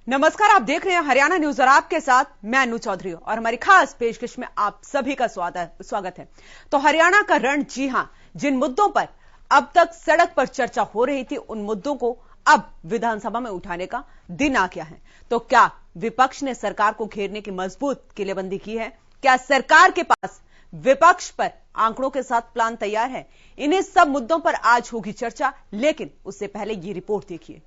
नमस्कार, आप देख रहे हैं हरियाणा न्यूज और आपके साथ मैं अनु चौधरी और हमारी खास पेशकश में आप सभी का स्वागत है। तो हरियाणा का रण, जी हां, जिन मुद्दों पर अब तक सड़क पर चर्चा हो रही थी उन मुद्दों को अब विधानसभा में उठाने का दिन आ गया है। तो क्या विपक्ष ने सरकार को घेरने की मजबूत किलेबंदी की है? क्या सरकार के पास विपक्ष पर आंकड़ों के साथ प्लान तैयार है? इन्हीं सब मुद्दों पर आज होगी चर्चा, लेकिन उससे पहले ये रिपोर्ट देखिए।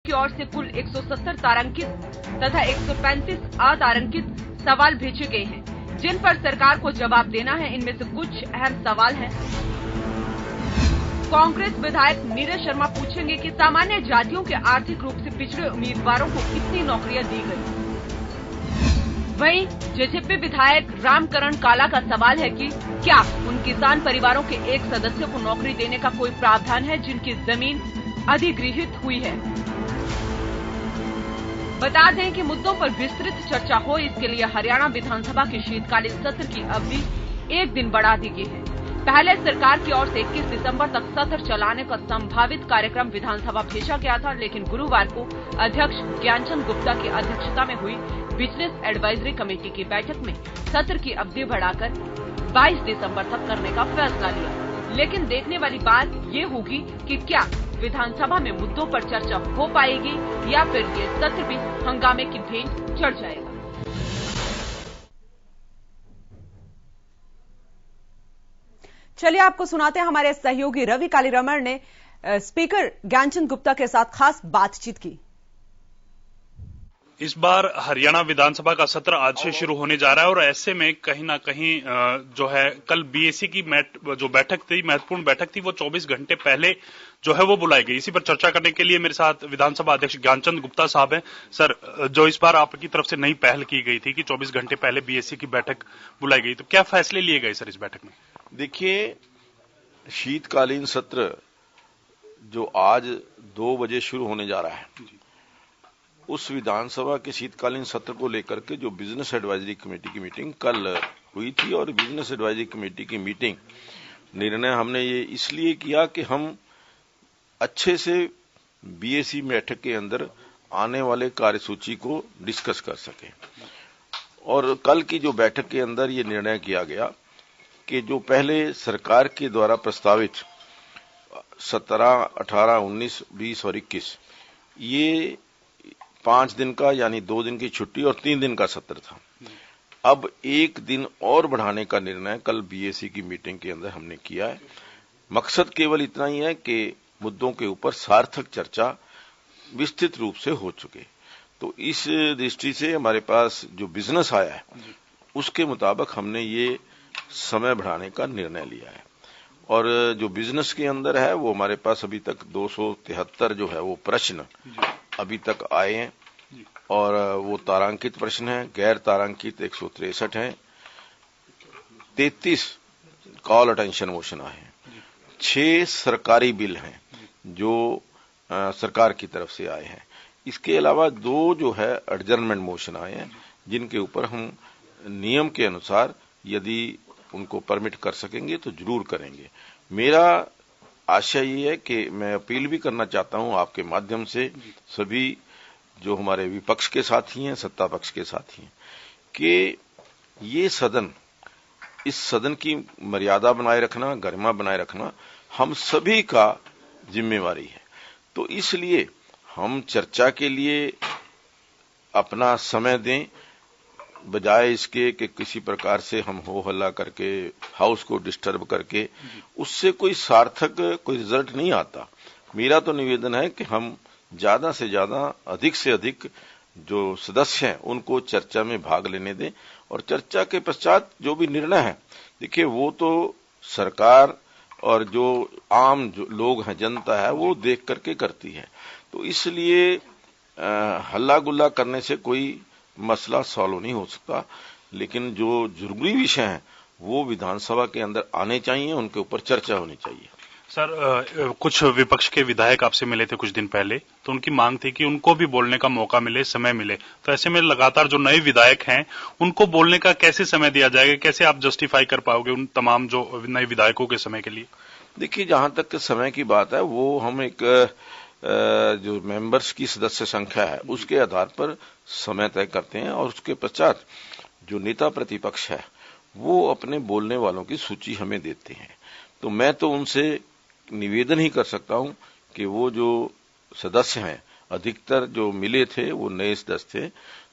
की ओर से कुल 170 तारांकित तथा 135 अतारांकित सवाल भेजे गए हैं, जिन पर सरकार को जवाब देना है। इनमें से कुछ अहम सवाल हैं। कांग्रेस विधायक नीरज शर्मा पूछेंगे कि सामान्य जातियों के आर्थिक रूप से पिछड़े उम्मीदवारों को कितनी नौकरियां दी गई। वहीं जेजेपी विधायक रामकरण काला का सवाल है कि क्या उन किसान परिवारों के एक सदस्य को नौकरी देने का कोई प्रावधान है जिनकी जमीन अधिगृहित हुई है। बता दें कि मुद्दों पर विस्तृत चर्चा हो, इसके लिए हरियाणा विधानसभा के शीतकालीन सत्र की अवधि एक दिन बढ़ा दी गई है। पहले सरकार की ओर से 21 दिसंबर तक सत्र चलाने का संभावित कार्यक्रम विधानसभा भेजा गया था, लेकिन गुरुवार को अध्यक्ष ज्ञानचंद गुप्ता की अध्यक्षता में हुई बिजनेस एडवाइजरी कमेटी की बैठक में सत्र की अवधि बढ़ाकर 22 दिसंबर तक करने का फैसला लिया। लेकिन देखने वाली बात ये होगी कि क्या विधानसभा में मुद्दों पर चर्चा हो पाएगी या फिर ये सत्र भी हंगामे की भेंट चढ़ जाएगा। चलिए आपको सुनाते हैं हमारे सहयोगी रवि कालीरमण ने स्पीकर ज्ञानचंद गुप्ता के साथ खास बातचीत की। इस बार हरियाणा विधानसभा का सत्र आज से शुरू होने जा रहा है और ऐसे में कहीं ना कहीं जो है कल बीएसी की जो बैठक थी, महत्वपूर्ण बैठक थी, वो 24 घंटे पहले जो है वो बुलाई गई। इसी पर चर्चा करने के लिए मेरे साथ विधानसभा अध्यक्ष ज्ञानचंद गुप्ता साहब हैं। सर, जो इस बार आपकी तरफ से नई पहल की गई थी कि 24 घंटे पहले बीएसी की बैठक बुलाई गई, तो क्या फैसले लिए गए सर इस बैठक में? देखिए, शीतकालीन सत्र जो आज 2 बजे शुरू होने जा रहा है, उस विधानसभा के शीतकालीन सत्र को लेकर के जो बिजनेस एडवाइजरी कमेटी की मीटिंग कल हुई थी, और बिजनेस एडवाइजरी कमेटी की मीटिंग निर्णय हमने ये इसलिए किया कि हम अच्छे से बीएसी बैठक के अंदर आने वाले कार्यसूची को डिस्कस कर सकें। और कल की जो बैठक के अंदर ये निर्णय किया गया कि जो पहले सरकार के द्वारा प्रस्तावित 17, 18, 19, 20 और 21 ये 5 दिन का यानी 2 दिन की छुट्टी और 3 दिन का सत्र था, अब 1 दिन और बढ़ाने का निर्णय कल बीएसी की मीटिंग के अंदर हमने किया है। मकसद केवल इतना ही है कि मुद्दों के ऊपर सार्थक चर्चा विस्तृत रूप से हो चुके। तो इस दृष्टि से हमारे पास जो बिजनेस आया है उसके मुताबिक हमने ये समय बढ़ाने का निर्णय लिया है। और जो बिजनेस के अंदर है वो हमारे पास अभी तक 273 जो है वो प्रश्न अभी तक आए हैं, और वो तारांकित प्रश्न है, गैर तारांकित 163 हैं, 33 कॉल अटेंशन मोशन आए हैं, 6 सरकारी बिल हैं जो सरकार की तरफ से आए हैं। इसके अलावा 2 जो है एडजर्नमेंट मोशन आए हैं, जिनके ऊपर हम नियम के अनुसार यदि उनको परमिट कर सकेंगे तो जरूर करेंगे। मेरा आशय ये है कि मैं अपील भी करना चाहता हूं आपके माध्यम से सभी जो हमारे विपक्ष के साथी हैं, सत्ता पक्ष के साथी हैं, कि ये इस सदन की मर्यादा बनाए रखना, गरिमा बनाए रखना हम सभी का जिम्मेवारी है। तो इसलिए हम चर्चा के लिए अपना समय दें, बजाय इसके कि किसी प्रकार से हम हो हल्ला करके हाउस को डिस्टर्ब करके, उससे कोई सार्थक कोई रिजल्ट नहीं आता। मेरा तो निवेदन है कि हम ज्यादा से ज्यादा, अधिक से अधिक जो सदस्य हैं उनको चर्चा में भाग लेने दें, और चर्चा के पश्चात जो भी निर्णय है, देखिए वो तो सरकार और जो आम जो लोग हैं, जनता है, वो देख करके करती है। तो इसलिए हल्ला गुल्ला करने से कोई मसला सॉल्व नहीं हो सकता, लेकिन जो जरूरी विषय हैं वो विधानसभा के अंदर आने चाहिए, उनके ऊपर चर्चा होनी चाहिए। सर, कुछ विपक्ष के विधायक आपसे मिले थे कुछ दिन पहले, तो उनकी मांग थी कि उनको भी बोलने का मौका मिले, समय मिले। तो ऐसे में लगातार जो नए विधायक हैं उनको बोलने का कैसे समय दिया जाएगा, कैसे आप जस्टिफाई कर पाओगे उन तमाम जो नए विधायकों के समय के लिए? देखिए, जहां तक समय की बात है, वो हम एक जो मेंबर्स की सदस्य संख्या है उसके आधार पर समय तय करते हैं, और उसके पश्चात जो नेता प्रतिपक्ष है वो अपने बोलने वालों की सूची हमें देते हैं। तो मैं तो उनसे निवेदन ही कर सकता हूं कि वो जो सदस्य हैं, अधिकतर जो मिले थे वो नए सदस्य थे,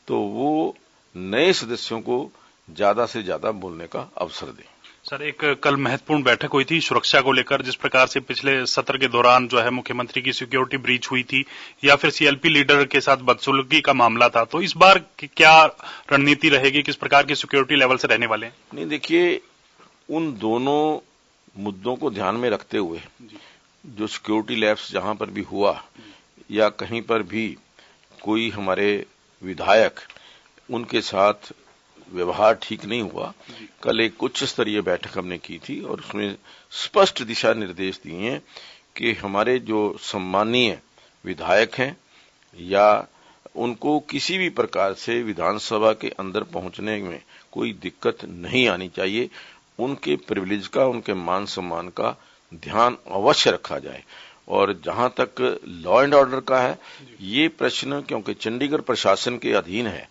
तो वो नए सदस्यों को ज्यादा से ज्यादा बोलने का अवसर दें। सर, एक कल महत्वपूर्ण बैठक हुई थी सुरक्षा को लेकर, जिस प्रकार से पिछले सत्र के दौरान जो है मुख्यमंत्री की सिक्योरिटी ब्रीच हुई थी, या फिर सीएलपी लीडर के साथ बदसलूकी का मामला था। तो इस बार क्या रणनीति रहेगी, किस प्रकार की सिक्योरिटी लेवल से रहने वाले हैं? नहीं, देखिए, उन दोनों मुद्दों को ध्यान में रखते हुए जो सिक्योरिटी लैप्स जहां पर भी हुआ, या कहीं पर भी कोई हमारे विधायक उनके साथ व्यवहार ठीक नहीं हुआ, कल एक उच्च स्तरीय बैठक हमने की थी, और उसमें स्पष्ट दिशा निर्देश दिए हैं कि हमारे जो सम्मानीय विधायक हैं, या उनको किसी भी प्रकार से विधानसभा के अंदर पहुंचने में कोई दिक्कत नहीं आनी चाहिए। उनके प्रिविलेज का, उनके मान सम्मान का ध्यान अवश्य रखा जाए। और जहां तक लॉ एंड ऑर्डर का है, ये प्रश्न क्योंकि चंडीगढ़ प्रशासन के अधीन है,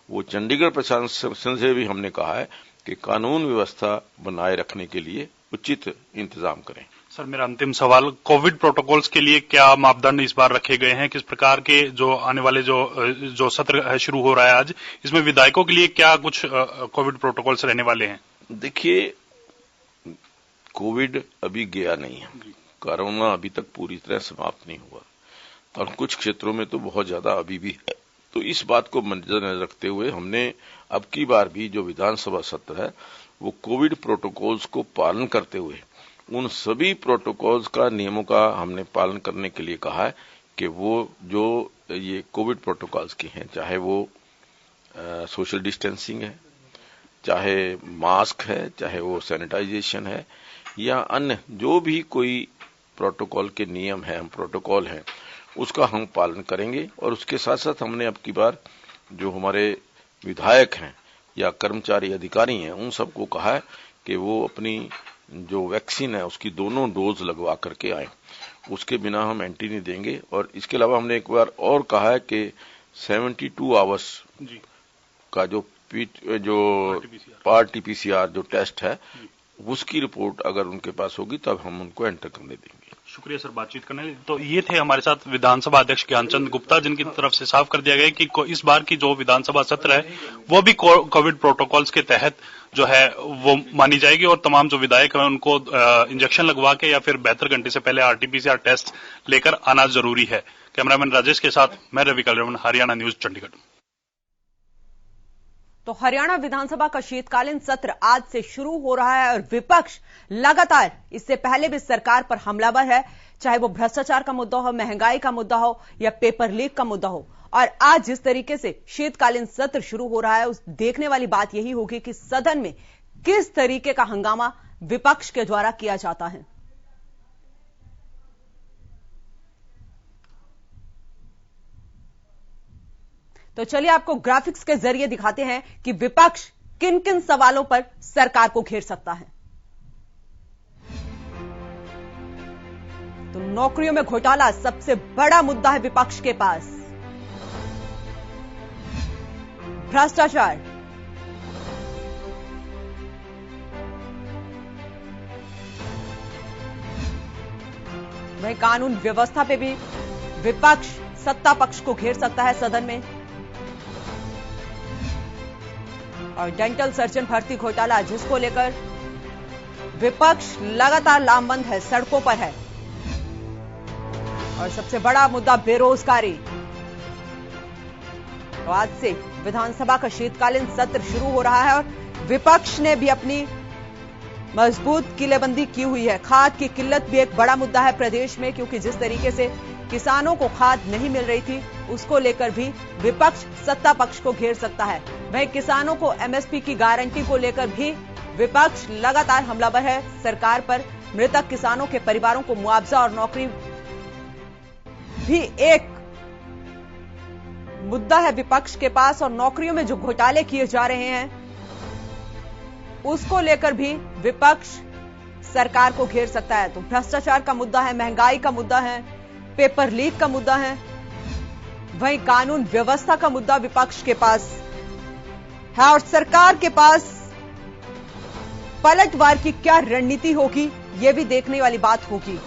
वो चंडीगढ़ प्रशासन से भी हमने कहा है कि कानून व्यवस्था बनाए रखने के लिए उचित इंतजाम करें। सर, मेरा अंतिम सवाल, कोविड प्रोटोकॉल्स के लिए क्या मापदंड इस बार रखे गए हैं? किस प्रकार के जो आने वाले जो सत्र शुरू हो रहा है आज, इसमें विधायकों के लिए क्या कुछ कोविड प्रोटोकॉल्स रहने वाले हैं? देखिए, कोविड अभी गया नहीं है, कोरोना अभी तक पूरी तरह समाप्त नहीं हुआ, और कुछ क्षेत्रों में तो बहुत ज्यादा अभी भी है। तो इस बात को मद्देनजर रखते हुए हमने अब की बार भी जो विधानसभा सत्र है वो कोविड प्रोटोकॉल्स को पालन करते हुए, उन सभी प्रोटोकॉल्स का, नियमों का हमने पालन करने के लिए कहा है कि वो जो ये कोविड प्रोटोकॉल्स के हैं, चाहे वो सोशल डिस्टेंसिंग है, चाहे मास्क है, चाहे वो सैनिटाइजेशन है, या अन्य जो भी कोई प्रोटोकॉल के नियम है, हम प्रोटोकॉल हैं, उसका हम पालन करेंगे। और उसके साथ साथ हमने अब की बार जो हमारे विधायक हैं या कर्मचारी अधिकारी हैं, उन सबको कहा है कि वो अपनी जो वैक्सीन है उसकी दोनों डोज लगवा करके आए, उसके बिना हम एंट्री नहीं देंगे। और इसके अलावा हमने एक बार और कहा है कि 72 आवर्स का जो आरटीपीसीआर जो टेस्ट है, उसकी रिपोर्ट अगर उनके पास होगी तब हम उनको एंटर करने देंगे। शुक्रिया सर बातचीत करने के लिए। तो ये थे हमारे साथ विधानसभा अध्यक्ष ज्ञानचंद गुप्ता, जिनकी तरफ से साफ कर दिया गया कि इस बार की जो विधानसभा सत्र है वो भी कोविड प्रोटोकॉल्स के तहत जो है वो मानी जाएगी, और तमाम जो विधायक हैं उनको इंजेक्शन लगवा के या फिर 72 घंटे से पहले आरटीपीसीआर टेस्ट लेकर आना जरूरी है। कैमरामैन राजेश के साथ मैं रवि कलरवन, हरियाणा न्यूज, चंडीगढ़। तो हरियाणा विधानसभा का शीतकालीन सत्र आज से शुरू हो रहा है, और विपक्ष लगातार इससे पहले भी सरकार पर हमलावर है, चाहे वो भ्रष्टाचार का मुद्दा हो, महंगाई का मुद्दा हो, या पेपर लीक का मुद्दा हो। और आज जिस तरीके से शीतकालीन सत्र शुरू हो रहा है, उस देखने वाली बात यही होगी कि सदन में किस तरीके का हंगामा विपक्ष के द्वारा किया जाता है। तो चलिए आपको ग्राफिक्स के जरिए दिखाते हैं कि विपक्ष किन किन सवालों पर सरकार को घेर सकता है। तो नौकरियों में घोटाला सबसे बड़ा मुद्दा है विपक्ष के पास। भ्रष्टाचार। वहीं कानून व्यवस्था पे भी विपक्ष सत्ता पक्ष को घेर सकता है सदन में। और डेंटल सर्जन भर्ती घोटाला, जिसको लेकर विपक्ष लगातार लामबंद है, सड़कों पर है। और सबसे बड़ा मुद्दा बेरोजगारी। तो आज से विधानसभा का शीतकालीन सत्र शुरू हो रहा है और विपक्ष ने भी अपनी मजबूत किलेबंदी की हुई है। खाद की किल्लत भी एक बड़ा मुद्दा है प्रदेश में, क्योंकि जिस तरीके से किसानों को खाद नहीं मिल रही थी, उसको लेकर भी विपक्ष सत्ता पक्ष को घेर सकता है। वहीं किसानों को एमएसपी की गारंटी को लेकर भी विपक्ष लगातार हमलावर है सरकार पर। मृतक किसानों के परिवारों को मुआवजा और नौकरी भी एक मुद्दा है विपक्ष के पास। और नौकरियों में जो घोटाले किए जा रहे हैं, उसको लेकर भी विपक्ष सरकार को घेर सकता है। तो भ्रष्टाचार का मुद्दा है, महंगाई का मुद्दा है, पेपर लीक का मुद्दा है, वहीं कानून व्यवस्था का मुद्दा विपक्ष के पास है। और सरकार के पास पलटवार की क्या रणनीति होगी, यह भी देखने वाली बात होगी।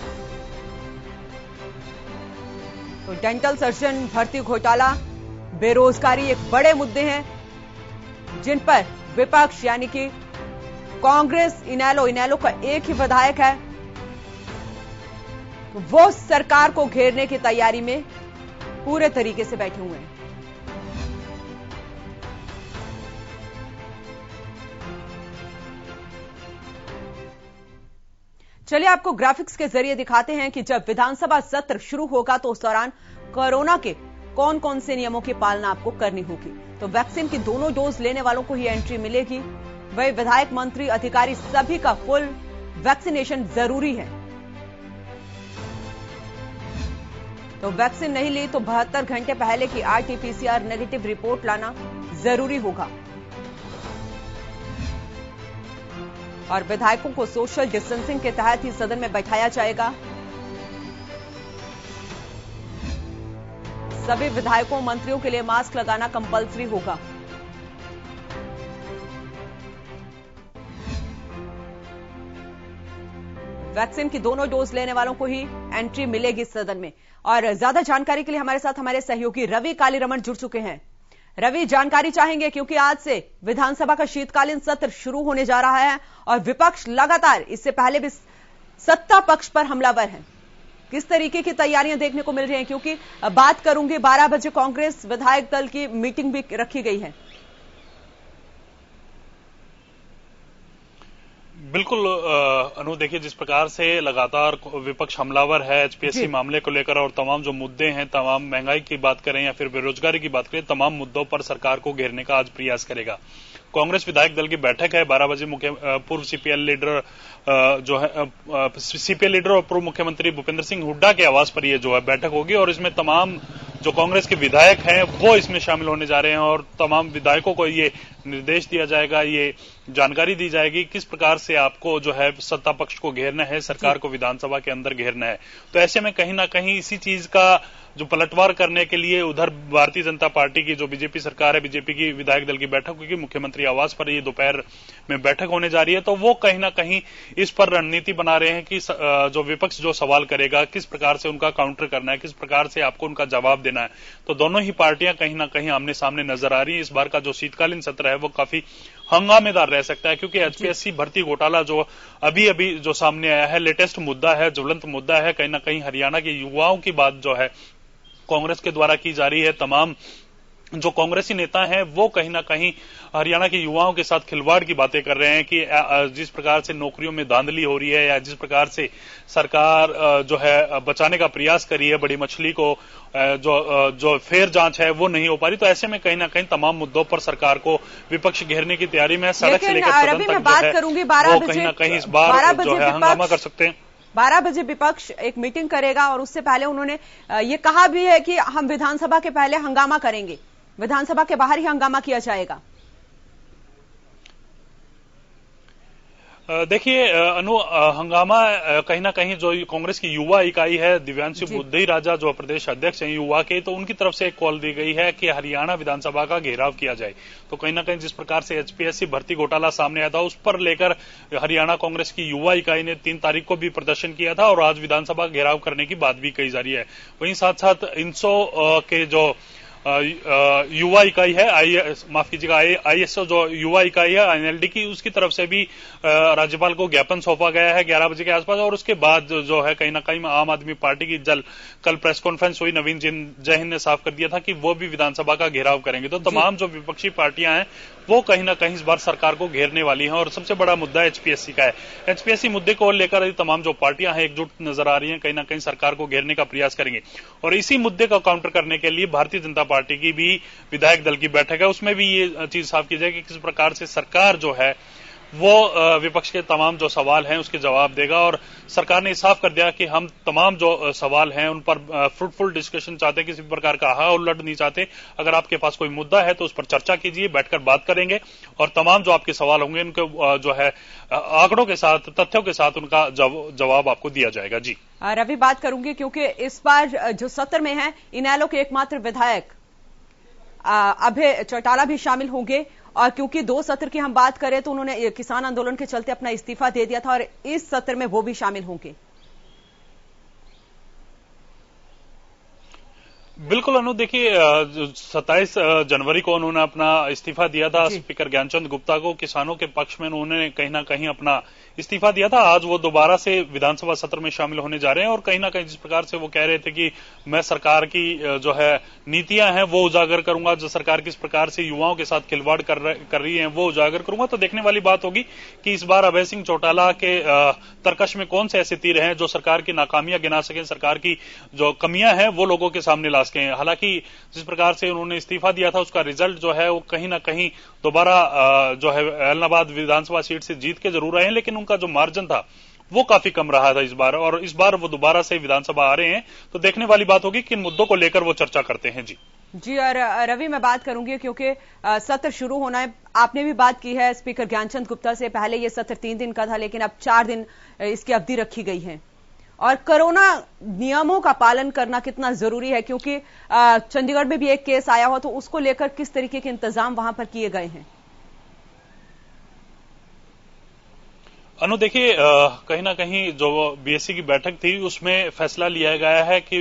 तो डेंटल सर्जन भर्ती घोटाला, बेरोजगारी एक बड़े मुद्दे हैं जिन पर विपक्ष यानी कि कांग्रेस, इनेलो का एक ही विधायक है, वो सरकार को घेरने की तैयारी में पूरे तरीके से बैठे हुए हैं। चलिए आपको ग्राफिक्स के जरिए दिखाते हैं कि जब विधानसभा सत्र शुरू होगा तो उस दौरान कोरोना के कौन कौन से नियमों की पालना आपको करनी होगी। तो वैक्सीन की दोनों डोज लेने वालों को ही एंट्री मिलेगी। वही विधायक, मंत्री, अधिकारी सभी का फुल वैक्सीनेशन जरूरी है। तो वैक्सीन नहीं ली तो 72 घंटे पहले की आरटीपीसीआर नेगेटिव रिपोर्ट लाना जरूरी होगा। और विधायकों को सोशल डिस्टेंसिंग के तहत ही सदन में बैठाया जाएगा। सभी विधायकों, मंत्रियों के लिए मास्क लगाना कंपलसरी होगा। वैक्सीन की दोनों डोज लेने वालों को ही एंट्री मिलेगी सदन में। और ज्यादा जानकारी के लिए हमारे साथ हमारे सहयोगी रवि कालीरमण जुड़ चुके हैं। रवि, जानकारी चाहेंगे क्योंकि आज से विधानसभा का शीतकालीन सत्र शुरू होने जा रहा है और विपक्ष लगातार इससे पहले भी सत्ता पक्ष पर हमलावर है। किस तरीके की तैयारियां देखने को मिल रही हैं, क्योंकि बात करूंगी 12 बजे कांग्रेस विधायक दल की मीटिंग भी रखी गई है। बिल्कुल अनु, देखिए जिस प्रकार से लगातार विपक्ष हमलावर है एचपीएससी मामले को लेकर और तमाम जो मुद्दे हैं, तमाम महंगाई की बात करें या फिर बेरोजगारी की बात करें, तमाम मुद्दों पर सरकार को घेरने का आज प्रयास करेगा। कांग्रेस विधायक दल की बैठक है 12 बजे। पूर्व सीपीएल लीडर सीपीएल लीडर और पूर्व मुख्यमंत्री भूपेंद्र सिंह हुड्डा के आवास पर ये जो है बैठक होगी और इसमें तमाम जो कांग्रेस के विधायक हैं वो इसमें शामिल होने जा रहे हैं और तमाम विधायकों को ये निर्देश दिया जाएगा, ये जानकारी दी जाएगी किस प्रकार से आपको जो है सत्ता पक्ष को घेरना है, सरकार को विधानसभा के अंदर घेरना है। तो ऐसे में कहीं ना कहीं इसी चीज का जो पलटवार करने के लिए उधर भारतीय जनता पार्टी की जो बीजेपी सरकार है, बीजेपी की विधायक दल की बैठक होगी मुख्यमंत्री आवास पर, ये दोपहर में बैठक होने जा रही है। तो वो कहीं ना कहीं इस पर रणनीति बना रहे हैं कि जो विपक्ष जो सवाल करेगा किस प्रकार से उनका काउंटर करना है, किस प्रकार से आपको उनका जवाब देना है। तो दोनों ही पार्टियां कहीं ना कहीं आमने सामने नजर आ रही है। इस बार का जो शीतकालीन सत्र है वो काफी हंगामेदार रह सकता है, क्योंकि एचपीएससी भर्ती घोटाला जो अभी अभी जो सामने आया है, लेटेस्ट मुद्दा है, ज्वलंत मुद्दा है। कहीं ना कहीं हरियाणा के युवाओं की बात जो है कांग्रेस के द्वारा की जा रही है। तमाम जो कांग्रेसी नेता हैं वो कहीं ना कहीं हरियाणा के युवाओं के साथ खिलवाड़ की बातें कर रहे हैं कि जिस प्रकार से नौकरियों में धांधली हो रही है या जिस प्रकार से सरकार जो है बचाने का प्रयास कर रही है बड़ी मछली को, जो फेयर जांच है वो नहीं हो पा रही। तो ऐसे में कहीं ना कहीं तमाम मुद्दों पर सरकार को विपक्ष घेरने की तैयारी में, सड़क से लेकर सदन तक जो है वो कहीं ना कहीं इस बार जो है हंगामा कर सकते हैं। 12 बजे विपक्ष एक मीटिंग करेगा और उससे पहले उन्होंने ये कहा भी है कि हम विधानसभा के पहले हंगामा करेंगे, विधानसभा के बाहर ही हंगामा किया जाएगा। देखिए अनु, हंगामा कहीं ना कहीं जो कांग्रेस की युवा इकाई है, दिव्यांशु बुद्धि राजा जो प्रदेश अध्यक्ष हैं युवा के, तो उनकी तरफ से एक कॉल दी गई है कि हरियाणा विधानसभा का घेराव किया जाए। तो कहीं ना कहीं जिस प्रकार से एचपीएससी भर्ती घोटाला सामने आया था, उस पर लेकर हरियाणा कांग्रेस की युवा इकाई ने 3 तारीख को भी प्रदर्शन किया था और आज विधानसभा घेराव करने की बात भी कही जा रही है। वहीं साथ साथ इंसो के जो युवा इकाई है, माफ कीजिएगा, आईएसओ जो युवा इकाई है एनएलडी की, उसकी तरफ से भी राज्यपाल को ज्ञापन सौंपा गया है 11 बजे के आसपास। और उसके बाद जो है कहीं ना कहीं आम आदमी पार्टी की कल प्रेस कॉन्फ्रेंस हुई, नवीन जैन ने साफ कर दिया था कि वो भी विधानसभा का घेराव करेंगे। तो तमाम जो विपक्षी पार्टियां हैं वो कहीं ना कहीं इस बार सरकार को घेरने वाली हैं और सबसे बड़ा मुद्दा एचपीएससी का है। एचपीएससी मुद्दे को लेकर तमाम जो पार्टियां हैं एकजुट नजर आ रही हैं, कहीं ना कहीं सरकार को घेरने का प्रयास करेंगे। और इसी मुद्दे का काउंटर करने के लिए भारतीय जनता पार्टी की भी विधायक दल की बैठक है, उसमें भी ये चीज साफ की जाए कि किस प्रकार से सरकार जो है वो विपक्ष के तमाम जो सवाल हैं उसके जवाब देगा। और सरकार ने साफ कर दिया कि हम तमाम जो सवाल हैं उन पर फ्रूटफुल डिस्कशन चाहते हैं, किसी प्रकार का हा उल्लड़ नहीं चाहते। अगर आपके पास कोई मुद्दा है तो उस पर चर्चा कीजिए, बैठकर बात करेंगे और तमाम जो आपके सवाल होंगे उनके जो है आंकड़ों के साथ, तथ्यों के साथ उनका जवाब आपको दिया जाएगा। जी रवि, बात करूंगी क्योंकि इस बार जो सत्र में है इनेलो के एकमात्र विधायक अभय चौटाला भी शामिल होंगे और क्योंकि 2 सत्र की हम बात करें तो उन्होंने किसान आंदोलन के चलते अपना इस्तीफा दे दिया था और इस सत्र में वो भी शामिल होंगे। बिल्कुल अनु, देखिए 27 जनवरी को उन्होंने अपना इस्तीफा दिया था स्पीकर ज्ञानचंद गुप्ता को। किसानों के पक्ष में उन्होंने कहीं ना कहीं अपना इस्तीफा दिया था। आज वो दोबारा से विधानसभा सत्र में शामिल होने जा रहे हैं और कहीं ना कहीं जिस प्रकार से वो कह रहे थे कि मैं सरकार की जो है नीतियां हैं वो उजागर करूंगा, जो सरकार किस प्रकार से युवाओं के साथ खिलवाड़ कर रही है वो उजागर करूंगा। तो देखने वाली बात होगी कि इस बार अभय सिंह चौटाला के तरकश में कौन से ऐसे तीर हैं जो सरकार की नाकामियां गिना सकें, सरकार की जो कमियां हैं वो लोगों के सामने ला सकें। हालांकि जिस प्रकार से उन्होंने इस्तीफा दिया था उसका रिजल्ट जो है वो कहीं ना कहीं दोबारा जो है एलनाबाद विधानसभा सीट से जीत के जरूर आए हैं, लेकिन उनका जो मार्जिन था वो काफी कम रहा था इस बार, और इस बार वो दोबारा से विधानसभा आ रहे हैं। तो देखने वाली बात होगी किन मुद्दों को लेकर वो चर्चा करते हैं। जी और रवि, मैं बात करूंगी क्योंकि सत्र शुरू होना है। आपने भी बात की है स्पीकर ज्ञानचंद गुप्ता से, पहले ये सत्र 3 दिन का था लेकिन अब 4 दिन इसकी अवधि रखी गई है। और कोरोना नियमों का पालन करना कितना जरूरी है, क्योंकि चंडीगढ़ में भी एक केस आया हुआ, तो उसको लेकर किस तरीके के इंतजाम वहां पर किए गए हैं? अनु देखिए, कहीं ना कहीं जो बीएससी की बैठक थी उसमें फैसला लिया गया है कि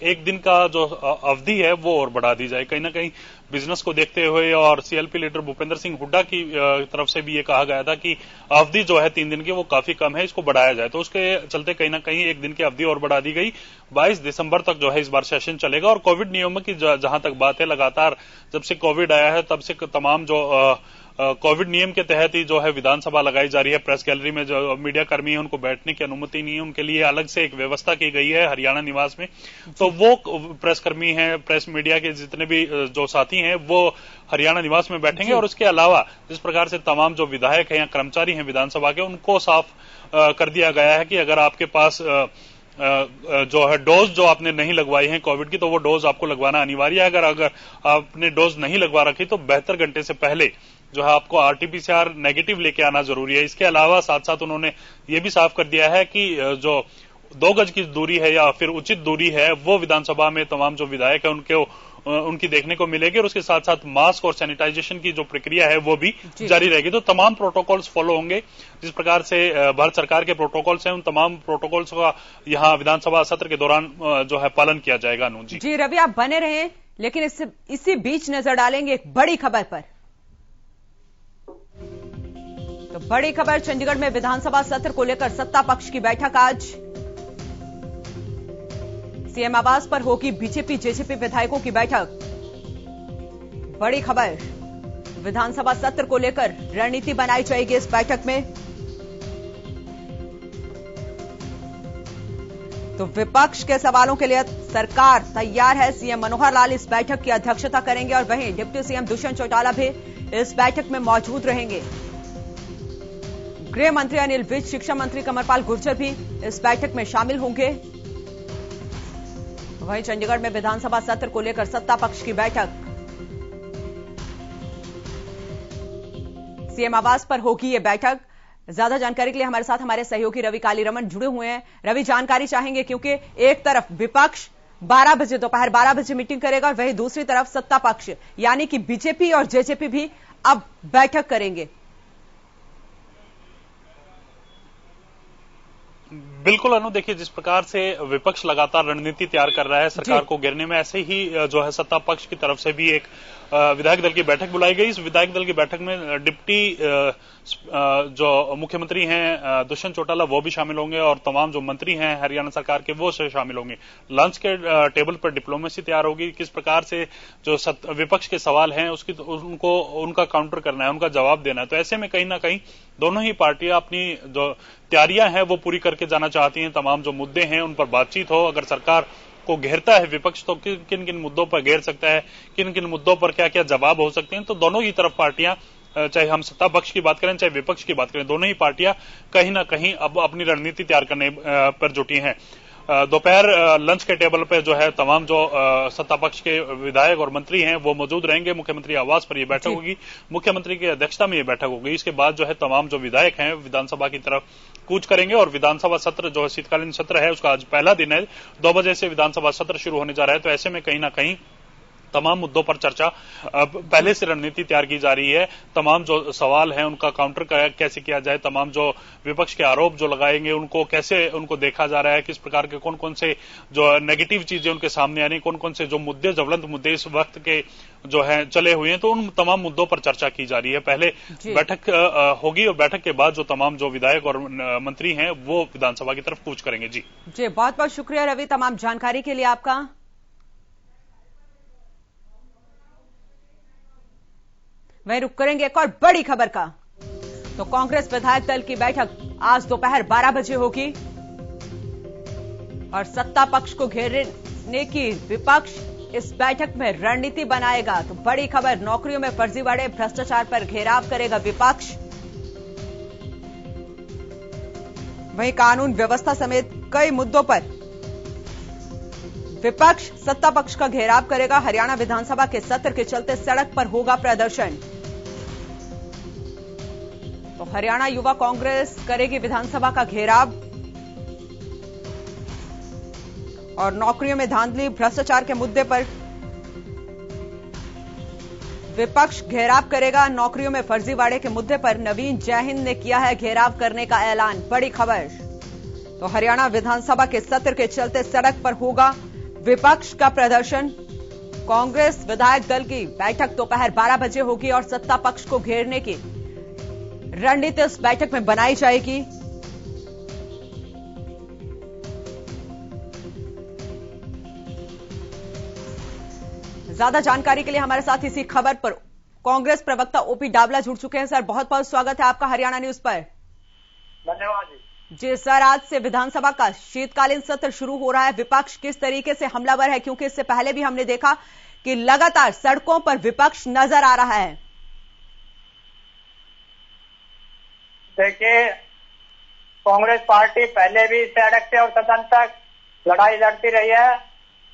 1 दिन का जो अवधि है वो और बढ़ा दी जाए। कहीं ना कहीं बिजनेस को देखते हुए और सीएलपी लीडर भूपेंद्र सिंह हुड्डा की तरफ से भी ये कहा गया था कि अवधि जो है 3 दिन की वो काफी कम है, इसको बढ़ाया जाए। तो उसके चलते कहीं ना कहीं 1 दिन की अवधि और बढ़ा दी गई। 22 दिसंबर तक जो है इस बार सेशन चलेगा। और कोविड नियमों की जहां तक बात है, लगातार जब से कोविड आया है तब से तमाम जो कोविड नियम के तहत ही जो है विधानसभा लगाई जा रही है। प्रेस गैलरी में जो मीडिया कर्मी है उनको बैठने की अनुमति नहीं है, उनके लिए अलग से एक व्यवस्था की गई है हरियाणा निवास में। तो वो प्रेस कर्मी हैं, प्रेस मीडिया के जितने भी जो साथी हैं वो हरियाणा निवास में बैठेंगे। और उसके अलावा जिस प्रकार से तमाम जो विधायक हैं या कर्मचारी हैं विधानसभा के, उनको साफ कर दिया गया है कि अगर आपके पास जो है डोज जो आपने नहीं लगवाई है कोविड की, तो वो डोज आपको लगवाना अनिवार्य है। अगर आपने डोज नहीं लगवा रखी तो 72 घंटे से पहले जो है आपको आरटीपीसीआर नेगेटिव लेके आना जरूरी है। इसके अलावा साथ साथ उन्होंने ये भी साफ कर दिया है कि जो 2 गज की दूरी है या फिर उचित दूरी है वो विधानसभा में तमाम जो विधायक है उनकी देखने को मिलेगी। और उसके साथ साथ मास्क और सैनिटाइजेशन की जो प्रक्रिया है वो भी जारी रहेगी। तो तमाम प्रोटोकॉल्स फॉलो होंगे। जिस प्रकार से भारत सरकार के प्रोटोकॉल्स हैं उन तमाम प्रोटोकॉल्स का यहाँ विधानसभा सत्र के दौरान जो है पालन किया जाएगा। अनु जी रवि, आप बने रहे, लेकिन इसी बीच नजर डालेंगे एक बड़ी खबर पर। तो बड़ी खबर, चंडीगढ़ में विधानसभा सत्र को लेकर सत्ता पक्ष की बैठक आज। सीएम आवास पर होगी बीजेपी जेजेपी विधायकों की बैठक। बड़ी खबर, विधानसभा सत्र को लेकर रणनीति बनाई जाएगी इस बैठक में। तो विपक्ष के सवालों के लिए सरकार तैयार है। सीएम मनोहर लाल इस बैठक की अध्यक्षता करेंगे और वहीं डिप्टी सीएम दुष्यंत चौटाला भी इस बैठक में मौजूद रहेंगे। गृह मंत्री अनिल विज, शिक्षा मंत्री कमरपाल गुर्जर भी इस बैठक में शामिल होंगे। वहीं चंडीगढ़ में विधानसभा सत्र को लेकर सत्ता पक्ष की बैठक। सीएम आवास पर होगी ये बैठक। ज्यादा जानकारी के लिए हमारे साथ हमारे सहयोगी रवि कालीरमण जुड़े हुए हैं। रवि, जानकारी चाहेंगे क्योंकि एक तरफ विपक्ष 12 बजे दोपहर 12 बजे मीटिंग करेगा और वहीं दूसरी तरफ सत्ता पक्ष यानी कि बीजेपी और जेजेपी भी अब बैठक करेंगे। बिल्कुल अनु, देखिए जिस प्रकार से विपक्ष लगातार रणनीति तैयार कर रहा है सरकार को घेरने में, ऐसे ही जो है सत्ता पक्ष की तरफ से भी एक विधायक दल की बैठक बुलाई गई। इस विधायक दल की बैठक में डिप्टी जो मुख्यमंत्री हैं दुष्यंत चौटाला वो भी शामिल होंगे और तमाम जो मंत्री हैं हरियाणा सरकार के वो शामिल होंगे। लंच के टेबल पर डिप्लोमेसी तैयार होगी, किस प्रकार से जो विपक्ष के सवाल हैं उनका काउंटर करना है, उनका जवाब देना है। तो ऐसे में कहीं ना कहीं दोनों ही पार्टियां अपनी जो तैयारियां हैं वो पूरी करके जाना चाहती हैं। तमाम जो मुद्दे हैं उन पर बातचीत हो, अगर सरकार को घेरता है विपक्ष तो किन किन मुद्दों पर घेर सकता है, किन किन मुद्दों पर क्या क्या जवाब हो सकते हैं। तो दोनों ही तरफ पार्टियां, चाहे हम सत्ता पक्ष की बात करें चाहे विपक्ष की बात करें, दोनों ही पार्टियां कहीं ना कहीं अब अपनी रणनीति तैयार करने पर जुटी हैं। दोपहर लंच के टेबल पे जो है तमाम जो सत्ता पक्ष के विधायक और मंत्री हैं वो मौजूद रहेंगे। मुख्यमंत्री आवास पर यह बैठक होगी, मुख्यमंत्री की अध्यक्षता में यह बैठक होगी। इसके बाद जो है तमाम जो विधायक हैं विधानसभा की तरफ कूच करेंगे और विधानसभा सत्र जो है शीतकालीन सत्र है उसका आज पहला दिन है। 2 बजे से विधानसभा सत्र शुरू होने जा रहा है। तो ऐसे में कहीं ना कहीं तमाम मुद्दों पर चर्चा पहले से रणनीति तैयार की जा रही है। तमाम जो सवाल हैं उनका काउंटर कैसे किया जाए, तमाम जो विपक्ष के आरोप जो लगाएंगे उनको देखा जा रहा है, किस प्रकार के कौन कौन से जो नेगेटिव चीजें उनके सामने आ रही, कौन कौन से जो मुद्दे ज्वलंत मुद्दे इस वक्त के जो है चले हुए हैं, तो उन तमाम मुद्दों पर चर्चा की जा रही है। पहले बैठक होगी और बैठक के बाद जो तमाम जो विधायक और मंत्री हैं वो विधानसभा की तरफ कूच करेंगे। जी बहुत बहुत शुक्रिया रवि तमाम जानकारी के लिए आपका। वहीं रुक करेंगे एक और बड़ी खबर का। तो कांग्रेस विधायक दल की बैठक आज दोपहर 12 बजे होगी और सत्ता पक्ष को घेरने की विपक्ष इस बैठक में रणनीति बनाएगा। तो बड़ी खबर, नौकरियों में फर्जीवाड़े भ्रष्टाचार पर घेराव करेगा विपक्ष। वहीं कानून व्यवस्था समेत कई मुद्दों पर विपक्ष सत्ता पक्ष का घेराव करेगा। हरियाणा विधानसभा के सत्र के चलते सड़क पर होगा प्रदर्शन। तो हरियाणा युवा कांग्रेस करेगी विधानसभा का घेराव और नौकरियों में धांधली भ्रष्टाचार के मुद्दे पर विपक्ष घेराव करेगा। नौकरियों में फर्जीवाड़े के मुद्दे पर नवीन जयहिंद ने किया है घेराव करने का ऐलान। बड़ी खबर, तो हरियाणा विधानसभा के सत्र के चलते सड़क पर होगा विपक्ष का प्रदर्शन। कांग्रेस विधायक दल की बैठक दोपहर 12 बजे होगी और सत्ता पक्ष को घेरने की रणनीति इस बैठक में बनाई जाएगी। ज्यादा जानकारी के लिए हमारे साथ इसी खबर पर कांग्रेस प्रवक्ता ओपी डावला जुड़ चुके हैं। सर बहुत बहुत स्वागत है आपका हरियाणा न्यूज पर। धन्यवाद जी सर, आज से विधानसभा का शीतकालीन सत्र शुरू हो रहा है। विपक्ष किस तरीके से हमलावर है, क्योंकि इससे पहले भी हमने देखा कि लगातार सड़कों पर विपक्ष नजर आ रहा है। देखिए, कांग्रेस पार्टी पहले भी सड़क से और सदन तक लड़ाई लड़ती रही है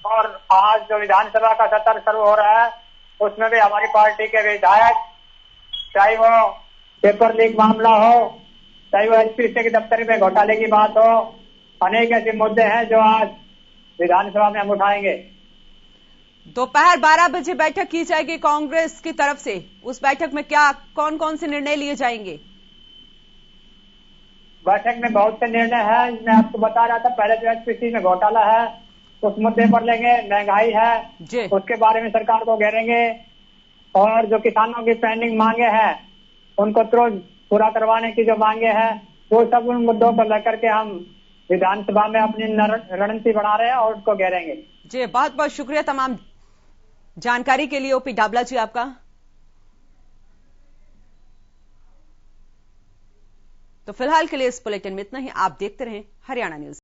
और आज जो विधानसभा का सत्र शुरू हो रहा है उसमें भी हमारी पार्टी के विधायक, चाहे वो पेपर लीक मामला हो, चाहे वो एसपीसी के दफ्तर में घोटाले की बात हो, अनेक ऐसे मुद्दे हैं जो आज विधानसभा में हम उठाएंगे। दोपहर 12 बजे बैठक की जाएगी कांग्रेस की तरफ से। उस बैठक में क्या कौन कौन से निर्णय लिए जाएंगे? बैठक में बहुत से निर्णय है। मैं आपको बता रहा था, पहले जो एसपीसी में घोटाला है उस मुद्दे पर लेंगे, महंगाई है उसके बारे में सरकार को घेरेंगे और जो किसानों की पेंडिंग मांगे हैं उनको तुरंत पूरा करवाने की जो मांगे हैं वो सब उन मुद्दों पर लेकर के हम विधानसभा में अपनी रणनीति बना रहे हैं और उसको घेरेंगे। जी बहुत बहुत शुक्रिया तमाम जानकारी के लिए ओपी डावला जी आपका। तो फिलहाल के लिए इस बुलेटिन में इतना ही। आप देखते रहें हरियाणा न्यूज।